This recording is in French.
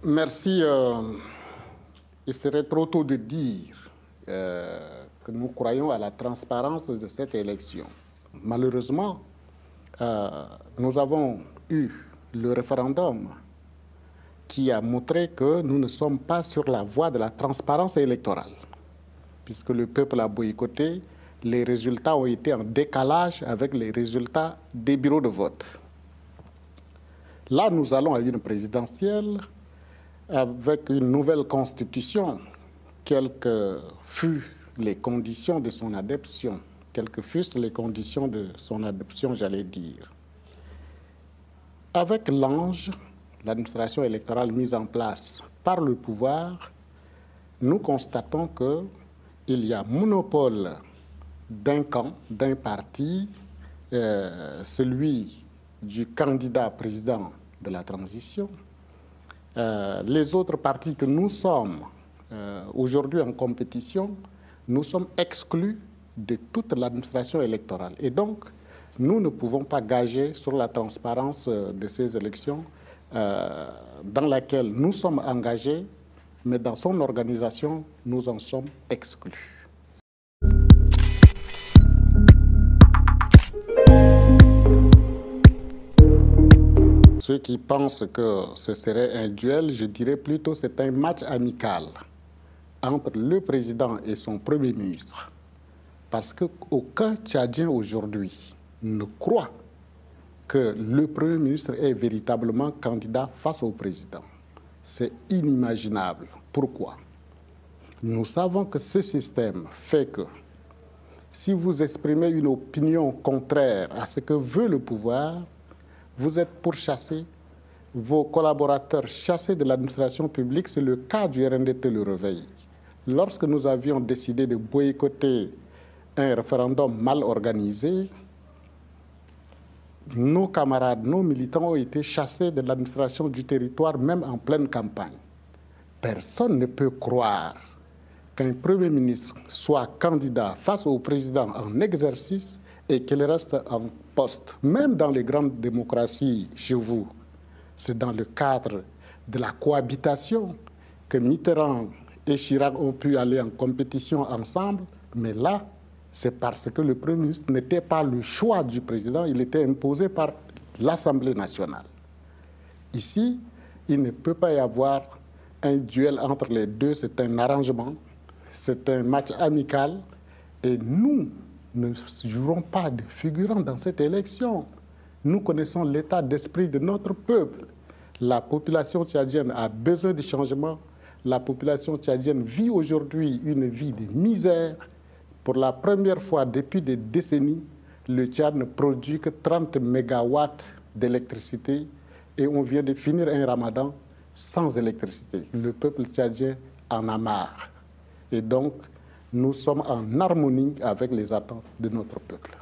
Merci. Il serait trop tôt de dire que nous croyons à la transparence de cette élection. Malheureusement, nous avons eu le référendum qui a montré que nous ne sommes pas sur la voie de la transparence électorale. Puisque le peuple a boycotté, les résultats ont été en décalage avec les résultats des bureaux de vote. Là, nous allons à une présidentielle avec une nouvelle constitution, quelles que fussent les conditions de son adoption, j'allais dire. Avec l'ange, l'administration électorale mise en place par le pouvoir, nous constatons qu'il y a monopole d'un camp, d'un parti, celui du candidat président de la transition. Les autres partis que nous sommes aujourd'hui en compétition, nous sommes exclus de toute l'administration électorale. Et donc, nous ne pouvons pas gager sur la transparence de ces élections dans laquelle nous sommes engagés, mais dans son organisation, nous en sommes exclus. Ceux qui pensent que ce serait un duel, je dirais plutôt que c'est un match amical entre le président et son premier ministre. Parce qu'aucun Tchadien aujourd'hui ne croit que le premier ministre est véritablement candidat face au président. C'est inimaginable. Pourquoi? Nous savons que ce système fait que si vous exprimez une opinion contraire à ce que veut le pouvoir, vous êtes pourchassé, vos collaborateurs chassés de l'administration publique. C'est le cas du RNDT Le Réveil. Lorsque nous avions décidé de boycotter un référendum mal organisé, nos camarades, nos militants ont été chassés de l'administration du territoire, même en pleine campagne. Personne ne peut croire qu'un Premier ministre soit candidat face au président en exercice et qu'il reste en poste. Même dans les grandes démocraties chez vous, c'est dans le cadre de la cohabitation que Mitterrand et Chirac ont pu aller en compétition ensemble, mais là, c'est parce que le Premier ministre n'était pas le choix du président, il était imposé par l'Assemblée nationale. Ici, il ne peut pas y avoir un duel entre les deux, c'est un arrangement, c'est un match amical, et nous ne jouerons pas de figurants dans cette élection. Nous connaissons l'état d'esprit de notre peuple. La population tchadienne a besoin de changement. La population tchadienne vit aujourd'hui une vie de misère. Pour la première fois depuis des décennies, le Tchad ne produit que 30 mégawatts d'électricité et on vient de finir un ramadan sans électricité. Le peuple tchadien en a marre. Et donc, nous sommes en harmonie avec les attentes de notre peuple.